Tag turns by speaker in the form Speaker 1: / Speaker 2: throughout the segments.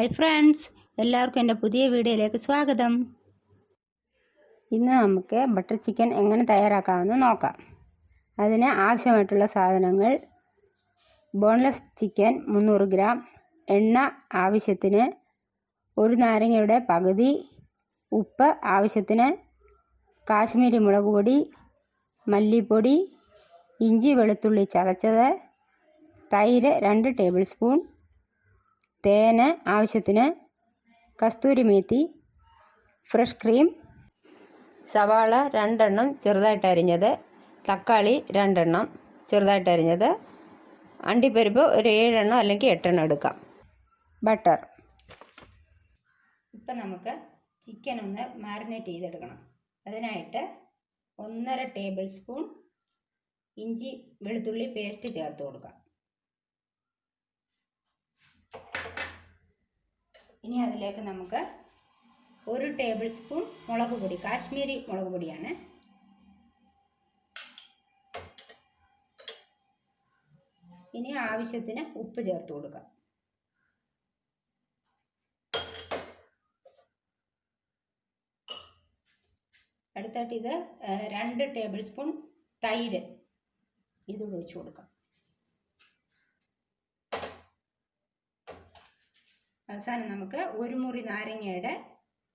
Speaker 1: Hi friends, എല്ലാവർക്കും എൻ്റെ പുതിയ വീഡിയോയിലേക്ക് സ്വാഗതം. ഇന്ന് നമുക്ക് ബട്ടർ ചിക്കൻ എങ്ങനെ തയ്യാറാക്കാമെന്ന് നോക്കാം. അതിന് ആവശ്യമായിട്ടുള്ള സാധനങ്ങൾ: ബോൺലെസ് ചിക്കൻ 300 ഗ്രാം, എണ്ണ ആവശ്യത്തിന്, ഒരു നാരങ്ങയുടെ പകുതി, ഉപ്പ് ആവശ്യത്തിന്, കാശ്മീരി മുളക് പൊടി, മല്ലിപ്പൊടി, ഇഞ്ചി വെളുത്തുള്ളി ചതച്ചത്, തൈര് 2 ടേബിൾ സ്പൂൺ, തേന് ആവശ്യത്തിന്, കസ്തൂരി മേത്തി, ഫ്രഷ് ക്രീം, സവാള 2 എണ്ണം ചെറുതായിട്ട് അരിഞ്ഞത്, തക്കാളി 2 എണ്ണം ചെറുതായിട്ട് അരിഞ്ഞത്, അണ്ടിപ്പരിപ്പ് ഒരു 7 എണ്ണം അല്ലെങ്കിൽ 8 എണ്ണം എടുക്കാം. ബട്ടർ. ഇപ്പം നമുക്ക് ചിക്കൻ ഒന്ന് മാരിനേറ്റ് ചെയ്തെടുക്കണം. അതിനായിട്ട് 1.5 ടേബിൾ സ്പൂൺ ഇഞ്ചി വെളുത്തുള്ളി പേസ്റ്റ് ചേർത്ത് കൊടുക്കാം. ഇനി അതിലേക്ക് നമുക്ക് 1 ടേബിൾ സ്പൂൺ മുളക് പൊടി, കാശ്മീരി മുളക് പൊടിയാണ്. ഇനി ആവശ്യത്തിന് ഉപ്പ് ചേർത്ത് കൊടുക്കാം. അടുത്തായിട്ട് ഇത് 2 ടേബിൾ സ്പൂൺ തൈര് ഇത് ഒഴിച്ചു കൊടുക്കാം. അവസാനം നമുക്ക് 1 മുറി നാരങ്ങയുടെ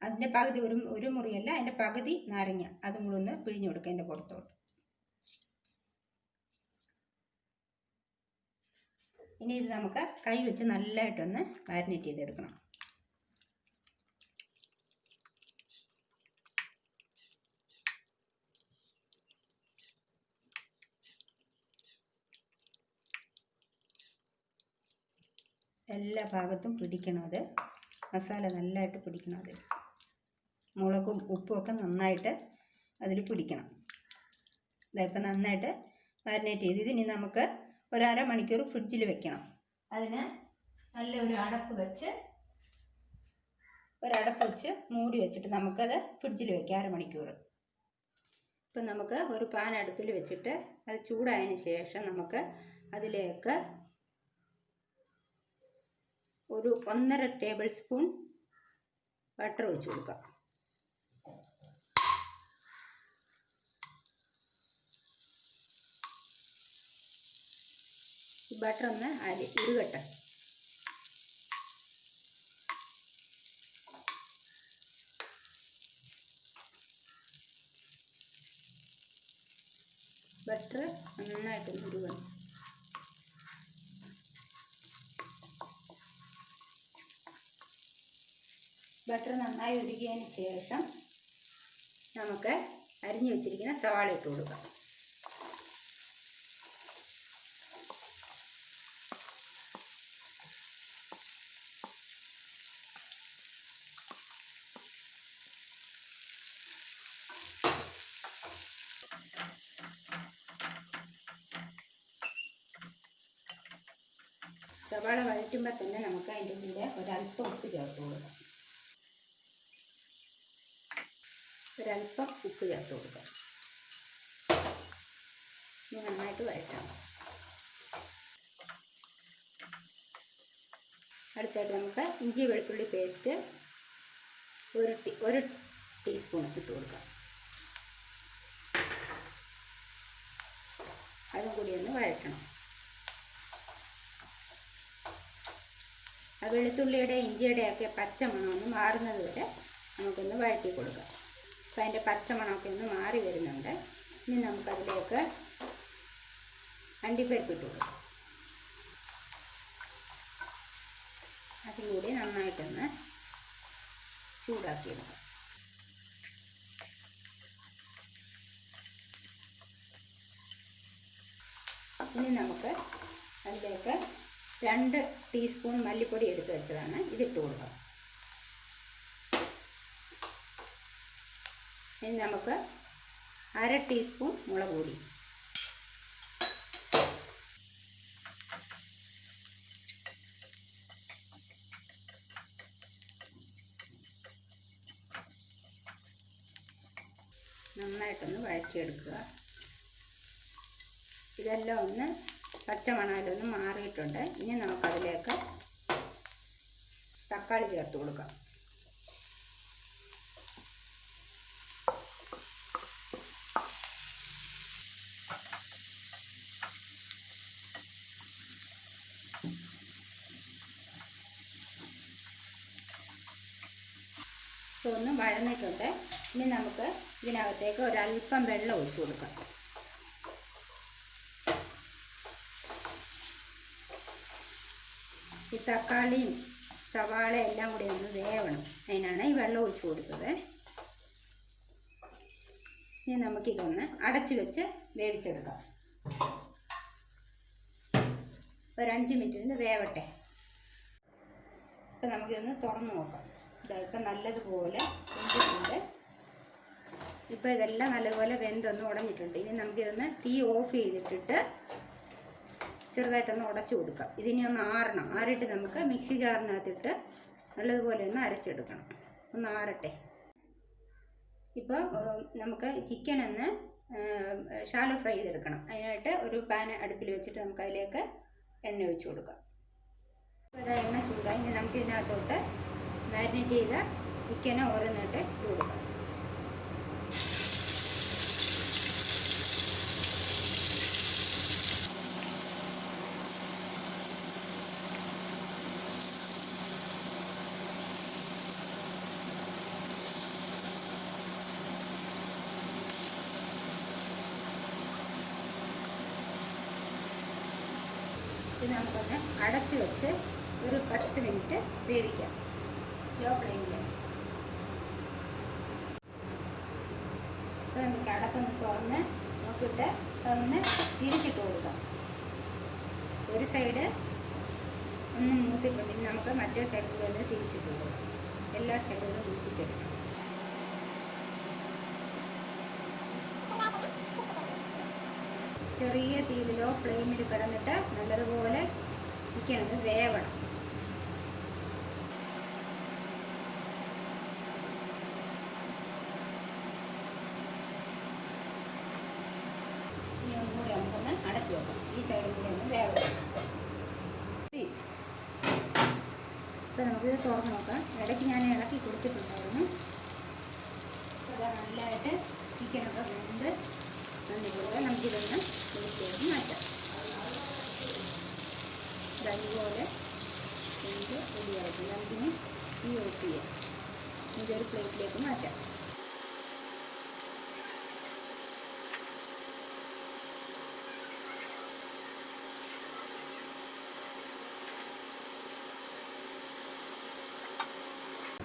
Speaker 1: അതിൻ്റെ പകുതി, ഒരു മുറിയല്ല, അതിൻ്റെ പകുതി നാരങ്ങ അതും കൂടെ ഒന്ന് പിഴിഞ്ഞു കൊടുക്കുക അതിൻ്റെ പുറത്തോട്ട്. ഇനി ഇത് നമുക്ക് കൈ വെച്ച് നല്ലതായിട്ടൊന്ന് മാരിനേറ്റ് ചെയ്തെടുക്കണം. എല്ലാ ഭാഗത്തും പിടിക്കണം, അത് മസാല നല്ലതായിട്ട് പിടിക്കണം. അതിൽ മുളകും ഉപ്പും ഒക്കെ നന്നായിട്ട് അതിൽ പിടിക്കണം. ഇതായിപ്പോൾ നന്നായിട്ട് മാരിനേറ്റ് ചെയ്ത് ഇതിനി നമുക്ക് ഒരു അരമണിക്കൂർ ഫ്രിഡ്ജിൽ വെക്കണം. അതിന് നല്ലൊരു അടപ്പ് വെച്ച് മൂടി വെച്ചിട്ട് നമുക്കത് ഫ്രിഡ്ജിൽ വെക്കാം അരമണിക്കൂർ. ഇപ്പം നമുക്ക് ഒരു പാൻ അടുപ്പിൽ വെച്ചിട്ട് അത് ചൂടായതിന് ശേഷം നമുക്ക് അതിലേക്ക് ഒരു 1.5 ടേബിൾ സ്പൂൺ ബട്ടർ ഒഴിച്ച് കൊടുക്കാം. ഈ ബട്ടർ ഒന്ന് ഉരുകട്ടെ. ബട്ടർ നന്നായിട്ട് ഉരുകണം. ബട്ടർ നന്നായി ഉരുകിയതിന് ശേഷം നമുക്ക് അരിഞ്ഞു വെച്ചിരിക്കുന്ന സവാള ഇട്ട് കൊടുക്കാം. സവാള വഴറ്റുമ്പോൾ തന്നെ നമുക്ക് അതിൻ്റെ കൂടെ ഒരല്പം ഉപ്പ് ചേർത്ത് കൊടുക്കാം. ഒരല്പം ഉപ്പ് ചേർത്ത് കൊടുക്കാം. ഇനി നന്നായിട്ട് വഴറ്റാം. അടുത്തായിട്ട് നമുക്ക് ഇഞ്ചി വെളുത്തുള്ളി പേസ്റ്റ് ഒരു ടീസ്പൂൺ ഇട്ട് കൊടുക്കാം. അതും കൂടി ഒന്ന് വഴറ്റണം. ആ വെളുത്തുള്ളിയുടെ ഇഞ്ചിയുടെയൊക്കെ പച്ചമണം ഒന്ന് മാറുന്നത് വരെ നമുക്കൊന്ന് വഴറ്റി കൊടുക്കാം. അപ്പോൾ അതിൻ്റെ പച്ചമണമൊക്കെ ഒന്ന് മാറി വരുന്നുണ്ട്. ഇനി നമുക്കതിലേക്ക് അണ്ടിപ്പരിപ്പ് ഇട്ട് കൊടുക്കാം. അതും കൂടി നന്നായിട്ടൊന്ന് ചൂടാക്കിയെടുക്കാം. ഇനി നമുക്ക് അതിലേക്ക് 2 ടീസ്പൂൺ മല്ലിപ്പൊടി എടുത്ത് വെച്ചതാണ്, ഇതിട്ട് കൊടുക്കാം. ഇനി നമുക്ക് 1/2 ടീസ്പൂൺ മുളക് പൊടി, നന്നായിട്ടൊന്ന് വഴറ്റിയെടുക്കുക. ഇതെല്ലാം ഒന്ന് പച്ചമണലൊന്ന് മാറിയിട്ടുണ്ട്. ഇനി നമുക്കതിലേക്ക് തക്കാളി ചേർത്ത് കൊടുക്കാം. ഒന്ന് വഴന്നിട്ടുണ്ട്. ഇനി നമുക്ക് ഇതിനകത്തേക്ക് ഒരല്പം വെള്ളം ഒഴിച്ചു കൊടുക്കാം. ഈ തക്കാളിയും സവാളയും എല്ലാം കൂടി ഒന്ന് വേവണം. അതിനാണ് ഈ വെള്ളം ഒഴിച്ചു കൊടുത്തത്. ഇനി നമുക്കിതൊന്ന് അടച്ചു വെച്ച് വേവിച്ചെടുക്കാം. ഒരു 5 മിനിറ്റ് വേവട്ടെ. ഇപ്പം നമുക്കിതൊന്ന് തുറന്ന് നോക്കാം. ഇപ്പം നല്ലതുപോലെ വെന്തിട്ടുണ്ട്. ഇപ്പോൾ ഇതെല്ലാം നല്ലതുപോലെ വെന്തൊന്ന് ഉടഞ്ഞിട്ടുണ്ട്. ഇനി നമുക്കിതൊന്ന് തീ ഓഫ് ചെയ്തിട്ടിട്ട് ചെറുതായിട്ടൊന്ന് ഉടച്ചു കൊടുക്കാം. ഇതിനി ഒന്ന് ആറണം. ആറിയിട്ട് നമുക്ക് മിക്സി ജാറിനകത്തിട്ട് നല്ലതുപോലെ ഒന്ന് അരച്ചെടുക്കണം. ഒന്ന് ആറട്ടെ. ഇപ്പോൾ നമുക്ക് ചിക്കൻ ഒന്ന് ഷാലോ ഫ്രൈ ചെയ്തെടുക്കണം. അതിനായിട്ട് ഒരു പാൻ അടുപ്പിൽ വെച്ചിട്ട് നമുക്ക് അതിലേക്ക് എണ്ണ ഒഴിച്ചു കൊടുക്കാം. അപ്പോൾ അത് എണ്ണ ചൂടായി. ഇനി നമുക്ക് ഇതിനകത്തോട്ട് മാരിനേറ്റ് ചെയ്ത ചിക്കനെ ഓരോന്നായിട്ട് ഇട്ട് കൊടുക്കാം. ഇത് നമുക്കൊന്ന് അടച്ചു വെച്ച് ഒരു 10 മിനിറ്റ് വേവിക്കാം. ലോ ഫ്ലെയിമിൽ. അപ്പോൾ നമുക്ക് അടപ്പൊന്ന് തുറന്ന് നോക്കിയിട്ട് അതൊന്ന് തിരിച്ചിട്ട് കൊടുക്കാം. ഒരു സൈഡ് ഒന്ന് മൂത്തിട്ടുണ്ടെങ്കിൽ നമുക്ക് മറ്റേ സൈഡിൽ ഒന്ന് തിരിച്ചിട്ട് കൊടുക്കാം. എല്ലാ സൈഡുകളും മൂത്തിട്ടെടുക്കാം. ചെറിയ തീയിലോ ഫ്ലെയിമിൽ കിടന്നിട്ട് നല്ലതുപോലെ ചിക്കൻ ഒന്ന് വേവണം. ഇനി ഒന്നുകൂടി നമുക്കൊന്ന് അടച്ചു വെക്കാം. ഈ സൈഡിൽ കൂടി ഒന്ന് വേവണം. ഇപ്പം നമുക്കിത് തുറന്ന് നോക്കാം. ഇടയ്ക്ക് ഞാൻ ഇളക്കി കൊടുത്തിട്ടുണ്ടായിരുന്നു. അത് നല്ലതായിട്ട് ചിക്കനൊക്കെ വെന്ത് നന്ദിപോലെ നമുക്കിതൊന്ന് വെളിച്ചേക്ക് മാറ്റാം. ഇതുപോലെ വെന്ത് റെഡിയായിട്ട് നമുക്കിനി തീ ഓഫ് ചെയ്യാം. ഇതൊരു പ്ലേറ്റിലേക്ക് മാറ്റാം.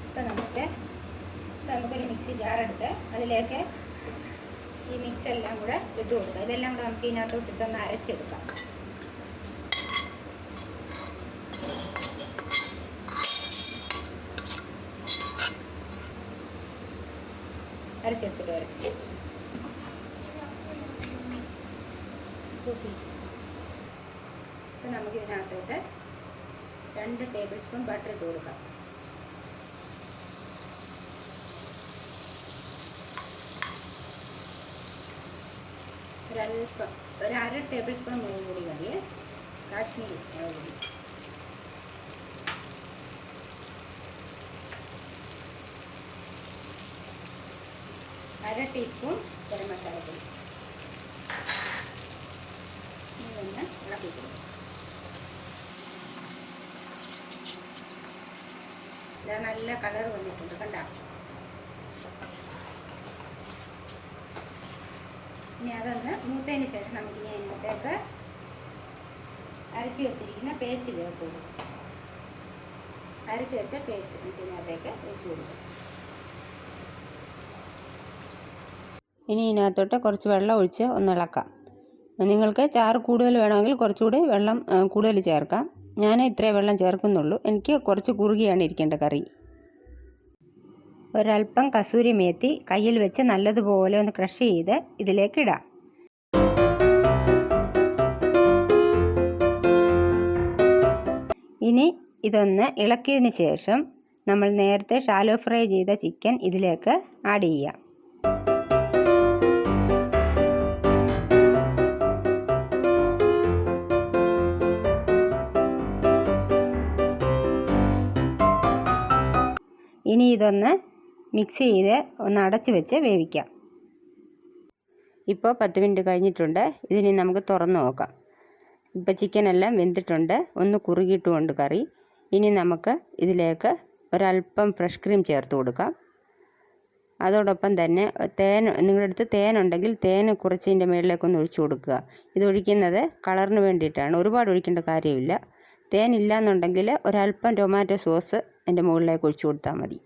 Speaker 1: ഇപ്പം നമുക്കൊരു മിക്സി ജാറെടുത്ത് അതിലേക്ക് ഈ മിക്സ് എല്ലാം കൂടെ ഇട്ട് കൊടുക്കുക. ഇതെല്ലാം കൂടെ നമുക്ക് ഇതിനകത്തോട്ട് ഇട്ടൊന്ന് അരച്ചെടുക്കാം. അരച്ചെടുത്തിട്ട് വരാം. ഇപ്പം നമുക്ക് ഇതിനകത്തോട്ട് 2 ടേബിൾ സ്പൂൺ ബട്ടർ ഇട്ട് കൊടുക്കാം. ഒരല്പം ഒരു 1/2 ടേബിൾ സ്പൂൺ മുളക് പൊടി മതി. കാശ്മീരി മുളക് പൊടി. അര ടീസ്പൂൺ ഗരം മസാലപ്പൊടി. ഇതൊന്ന് ഇളക്കി കൊടുക്കും. ഇത് നല്ല കളർ വന്നിട്ടുണ്ട്, കണ്ട. ഇനി അതൊന്ന് മൂത്തതിന് ശേഷം നമുക്കിനി അതിനകത്തേക്ക് അരച്ച് വെച്ചിരിക്കുന്ന പേസ്റ്റ് ചേർത്ത് കൊടുക്കും. അരച്ച് വെച്ച പേസ്റ്റ് ഇതിനകത്തേക്ക് ഒഴിച്ച് കൊടുക്കും. ഇനി ഇതിനകത്തോട്ട് കുറച്ച് വെള്ളം ഒഴിച്ച് ഒന്ന് ഇളക്കാം. നിങ്ങൾക്ക് ചാറ് കൂടുതൽ വേണമെങ്കിൽ കുറച്ചുകൂടി വെള്ളം കൂടുതൽ ചേർക്കാം. ഞാൻ ഇത്രയും വെള്ളം ചേർക്കുന്നുള്ളൂ. എനിക്ക് കുറച്ച് കുറുകിയാണ് ഇരിക്കേണ്ട കറി. ഒരല്പം കസൂരി മേത്തി കയ്യിൽ വെച്ച് നല്ലതുപോലെ ഒന്ന് ക്രഷ് ചെയ്ത് ഇതിലേക്ക് ഇടാം. ഇനി ഇതൊന്ന് ഇളക്കിയതിന് ശേഷം നമ്മൾ നേരത്തെ ഷാലോ ഫ്രൈ ചെയ്ത ചിക്കൻ ഇതിലേക്ക് ആഡ് ചെയ്യാം. ഇതൊന്ന് മിക്സ് ചെയ്ത് ഒന്ന് അടച്ച് വെച്ച് വേവിക്കാം. ഇപ്പോൾ 10 മിനിറ്റ് കഴിഞ്ഞിട്ടുണ്ട്. ഇതിനി നമുക്ക് തുറന്ന് നോക്കാം. ഇപ്പോൾ ചിക്കനെല്ലാം വെന്തിട്ടുണ്ട്. ഒന്ന് കുറുകിയിട്ടുമുണ്ട് കറി. ഇനി നമുക്ക് ഇതിലേക്ക് ഒരല്പം ഫ്രഷ് ക്രീം ചേർത്ത് കൊടുക്കാം. അതോടൊപ്പം തന്നെ നിങ്ങളുടെ അടുത്ത് തേനുണ്ടെങ്കിൽ തേൻ കുറച്ച് ഇതിൻ്റെ മുകളിലേക്കൊന്ന് ഒഴിച്ചു കൊടുക്കുക. ഇത് ഒഴിക്കുന്നത് കളറിന് വേണ്ടിയിട്ടാണ്, ഒരുപാട് ഒഴിക്കേണ്ട കാര്യമില്ല. തേനില്ല എന്നുണ്ടെങ്കിൽ ഒരല്പം ടൊമാറ്റോ സോസ് അതിൻ്റെ മുകളിലേക്ക് ഒഴിച്ചു കൊടുത്താൽ മതി.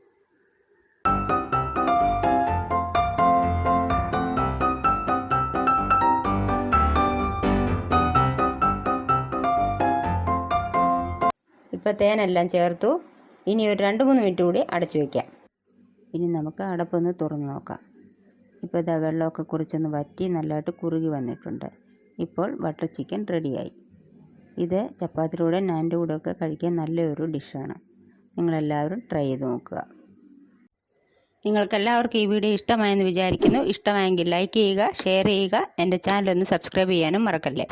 Speaker 1: ഇപ്പോൾ തേനെല്ലാം ചേർത്തു. ഇനി ഒരു 2-3 മിനിറ്റ് കൂടി അടച്ചു വയ്ക്കാം. ഇനി നമുക്ക് അടപ്പൊന്ന് തുറന്ന് നോക്കാം. ഇപ്പോൾ ഇതാ വെള്ളമൊക്കെ കുറിച്ചൊന്ന് വറ്റി നല്ലതായിട്ട് കുറുകി വന്നിട്ടുണ്ട്. ഇപ്പോൾ ബട്ടർ ചിക്കൻ റെഡിയായി. ഇത് ചപ്പാത്തിയുടെ നാൻ്റെ കൂടെയൊക്കെ കഴിക്കാൻ നല്ലൊരു ഡിഷാണ്. നിങ്ങളെല്ലാവരും ട്രൈ ചെയ്ത് നോക്കുക. നിങ്ങൾക്കെല്ലാവർക്കും ഈ വീഡിയോ ഇഷ്ടമായെന്ന് വിചാരിക്കുന്നു. ഇഷ്ടമായെങ്കിൽ ലൈക്ക് ചെയ്യുക, ഷെയർ ചെയ്യുക. എൻ്റെ ചാനലൊന്ന് സബ്സ്ക്രൈബ് ചെയ്യാനും മറക്കല്ലേ.